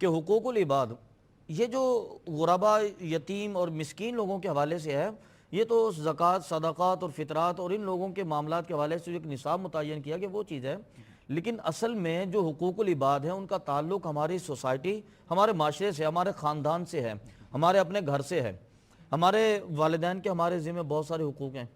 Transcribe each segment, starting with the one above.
کہ حقوق العباد یہ جو غربا، یتیم اور مسکین لوگوں کے حوالے سے ہے، یہ تو زکوٰۃ، صدقات اور فطرات اور ان لوگوں کے معاملات کے حوالے سے جو ایک نصاب متعین کیا کہ وہ چیز ہے، لیکن اصل میں جو حقوق العباد ہیں ان کا تعلق ہماری سوسائٹی، ہمارے معاشرے سے، ہمارے خاندان سے ہے، ہمارے اپنے گھر سے ہے۔ ہمارے والدین کے ہمارے ذمہ بہت سارے حقوق ہیں،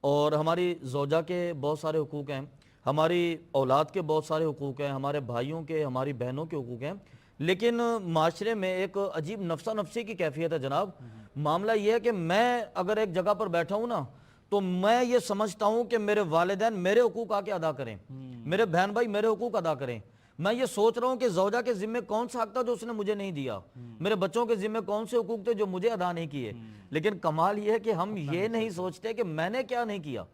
اور ہماری زوجہ کے بہت سارے حقوق ہیں، ہماری اولاد کے بہت سارے حقوق ہیں، ہمارے بھائیوں کے، ہماری بہنوں کے حقوق ہیں، لیکن معاشرے میں ایک عجیب نفسا نفسی کی کیفیت ہے جناب۔ معاملہ یہ ہے کہ میں اگر ایک جگہ پر بیٹھا ہوں نا تو میں یہ سمجھتا ہوں کہ میرے والدین میرے حقوق آ کے ادا کریں، میرے بہن بھائی میرے حقوق ادا کریں۔ میں یہ سوچ رہا ہوں کہ زوجہ کے ذمہ کون سا حق تھا جو اس نے مجھے نہیں دیا، میرے بچوں کے ذمہ کون سے حقوق تھے جو مجھے ادا نہیں کیے، لیکن کمال یہ ہے کہ ہم یہ نہیں سوچتے کہ میں نے کیا نہیں کیا۔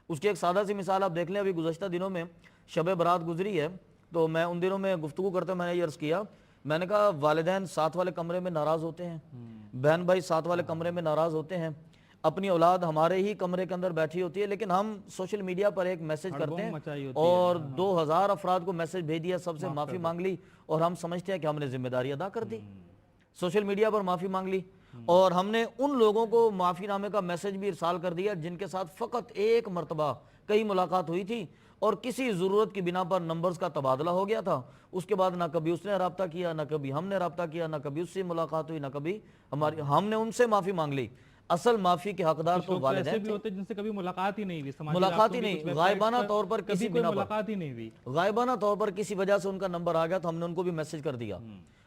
اس کی ایک سادہ سی مثال آپ دیکھ لیں، ابھی گزشتہ دنوں میں شب برات گزری ہے، تو میں ان دنوں میں گفتگو کرتے میں نے یہ عرض کیا، میں نے کہا والدین ساتھ والے کمرے میں ناراض ہوتے ہیں، بہن بھائی ساتھ والے کمرے میں ناراض ہوتے ہیں، اپنی اولاد ہمارے ہی کمرے کے اندر بیٹھی ہوتی ہے، لیکن ہم سوشل میڈیا پر ایک میسج کرتے ہیں اور 2000 افراد کو میسج بھیج دیا، سب سے معافی مانگ لی، اور ہم سمجھتے ہیں کہ ہم نے ذمہ داری ادا کر دی، سوشل میڈیا پر معافی مانگ لی، اور ہم نے ان لوگوں کو معافی نامے کا میسج بھی ارسال کر دیا جن کے ساتھ فقط ایک مرتبہ کئی ملاقات ہوئی تھی اور کسی ضرورت کی بنا پر نمبرز کا تبادلہ ہو گیا تھا، اس کے بعد نہ کبھی اس نے رابطہ کیا، نہ کبھی ہم نے رابطہ کیا، نہ کبھی اس سے ملاقات ہوئی، نہ کبھی ہم نے ان سے معافی مانگ لی۔ اصل معافی کے حقدار تو والدین تھے، ہوتے جن سے کبھی ملاقات ہی نہیں ہوئی، ملاقات ہی نہیں، غائبانہ طور پر کسی بنا پر ملاقات ہی نہیں ہوئی، غائبانہ طور پر کسی وجہ سے ان کا نمبر آ گیا تو ہم نے ان کو بھی میسج کر دیا،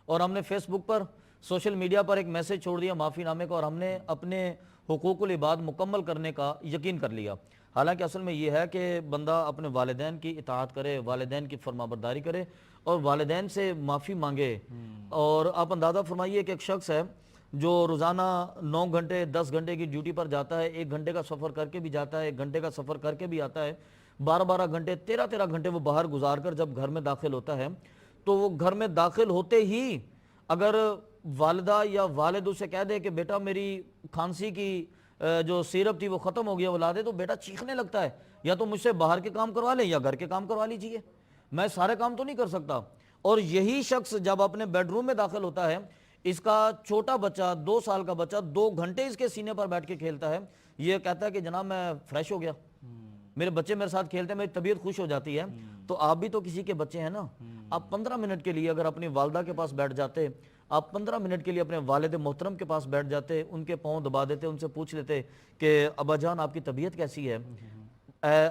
اور ہم نے فیس بک پر، سوشل میڈیا پر ایک میسج چھوڑ دیا معافی نامے کا، اور ہم نے اپنے حقوق العباد مکمل کرنے کا یقین کر لیا۔ حالانکہ اصل میں یہ ہے کہ بندہ اپنے والدین کی اطاعت کرے، والدین کی فرمانبرداری کرے اور والدین سے معافی مانگے۔ اور آپ اندازہ فرمائیے کہ ایک شخص ہے جو روزانہ 9 گھنٹے 10 گھنٹے کی ڈیوٹی پر جاتا ہے، 1 گھنٹے کا سفر کر کے بھی جاتا ہے، 1 گھنٹے کا سفر کر کے بھی آتا ہے، 12 گھنٹے 13 گھنٹے وہ باہر گزار کر جب گھر میں داخل ہوتا ہے تو وہ گھر میں داخل ہوتے ہی اگر والدہ یا والد اسے کہہ دے کہ بیٹا میری کھانسی کی جو سیرپ تھی وہ ختم ہو گیا، وہ لا دے، تو بیٹا چیخنے لگتا ہے، یا تو مجھ سے باہر کے کام کروا لیں یا گھر کے کام کروا لیجئے، میں سارے کام تو نہیں کر سکتا۔ اور یہی شخص جب اپنے بیڈ روم میں داخل ہوتا ہے، اس کا چھوٹا بچہ 2 سال کا بچہ 2 گھنٹے اس کے سینے پر بیٹھ کے کھیلتا ہے، یہ کہتا ہے کہ جناب میں فریش ہو گیا، میرے بچے میرے ساتھ کھیلتے ہیں، میری طبیعت خوش ہو جاتی ہے۔ تو آپ بھی تو کسی کے بچے ہیں نا، آپ 15 منٹ کے لیے اگر اپنی والدہ کے پاس بیٹھ جاتے، آپ 15 منٹ کے لیے اپنے والد محترم کے پاس بیٹھ جاتے، ان کے پاؤں دبا دیتے، ان سے پوچھ لیتے کہ ابا جان آپ کی طبیعت کیسی ہے،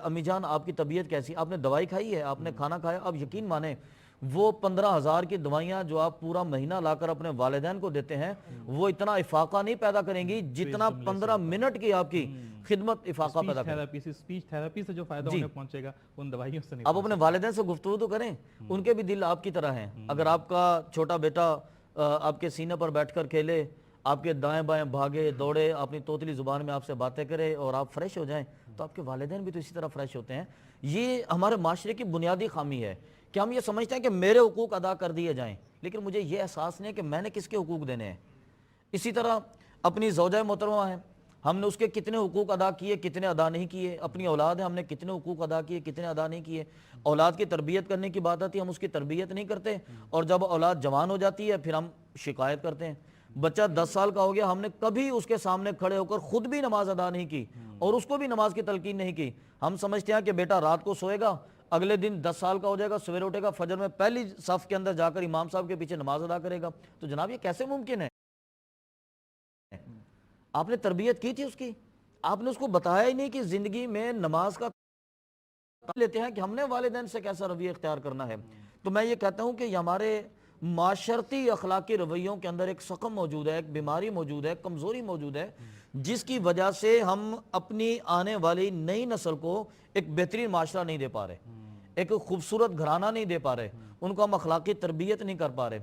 امی جان آپ کی طبیعت کیسی، آپ نے دوائی کھائی ہے، آپ نے کھانا کھایا، آپ یقین مانیں وہ 15,000 کی دوائیاں جو آپ پورا مہینہ لا کر اپنے والدین کو دیتے ہیں وہ اتنا افاقہ نہیں پیدا کریں گی جتنا 15 منٹ کی آپ کی خدمت افاقہ پیدا کریں گی۔ اسپیچ تھیراپی سے جو فائدہ انہیں پہنچے گا ان دوائیوں سے نہیں۔ آپ اپنے والدین سے گفتگو تو کریں، ان کے بھی دل آپ کی طرح ہیں۔ اگر آپ کا چھوٹا بیٹا آپ کے سینے پر بیٹھ کر کھیلے، آپ کے دائیں بائیں بھاگے دوڑے، اپنی توتلی زبان میں آپ سے باتیں کرے اور آپ فریش ہو جائیں تو آپ کے والدین بھی تو اسی طرح فریش ہوتے ہیں۔ یہ ہمارے معاشرے کی بنیادی خامی ہے کہ ہم یہ سمجھتے ہیں کہ میرے حقوق ادا کر دیے جائیں، لیکن مجھے یہ احساس نہیں ہے کہ میں نے کس کے حقوق دینے ہیں۔ اسی طرح اپنی زوجہ محترمہ ہے، ہم نے اس کے کتنے حقوق ادا کیے، کتنے ادا نہیں کیے، اپنی اولاد ہے، ہم نے کتنے حقوق ادا کیے، کتنے ادا نہیں کیے۔ اولاد کی تربیت کرنے کی بات آتی ہے، ہم اس کی تربیت نہیں کرتے، اور جب اولاد جوان ہو جاتی ہے پھر ہم شکایت کرتے ہیں۔ بچہ 10 سال کا ہو گیا، ہم نے کبھی اس کے سامنے کھڑے ہو کر خود بھی نماز ادا نہیں کی اور اس کو بھی نماز کی تلقین نہیں کی۔ ہم سمجھتے ہیں کہ بیٹا رات کو سوئے گا، اگلے دن 10 سال کا ہو جائے گا، سویرے اٹھے گا، فجر میں پہلی صف کے اندر جا کر امام صاحب کے پیچھے نماز ادا کرے گا۔ تو جناب یہ کیسے ممکن ہے؟ آپ نے تربیت کی تھی اس کی، آپ نے اس کو بتایا ہی نہیں کہ زندگی میں نماز کا لیتے ہیں کہ ہم نے والدین سے کیسا رویہ اختیار کرنا ہے۔ تو میں یہ کہتا ہوں کہ یہ ہمارے معاشرتی اخلاقی رویوں کے اندر ایک سقم موجود ہے، ایک بیماری موجود ہے، کمزوری موجود ہے، جس کی وجہ سے ہم اپنی آنے والی نئی نسل کو ایک بہترین معاشرہ نہیں دے پا رہے، ایک خوبصورت گھرانہ نہیں دے پا رہے، ان کو ہم اخلاقی تربیت نہیں کر پا رہے۔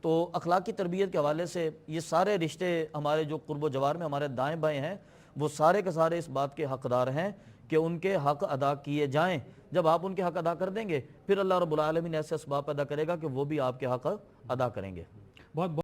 تو اخلاقی تربیت کے حوالے سے یہ سارے رشتے ہمارے جو قرب و جوار میں ہمارے دائیں بائیں ہیں وہ سارے کے سارے اس بات کے حقدار ہیں کہ ان کے حق ادا کیے جائیں۔ جب آپ ان کے حق ادا کر دیں گے پھر اللہ رب العالمین ایسے اسباب پیدا کرے گا کہ وہ بھی آپ کے حق ادا کریں گے۔ بہت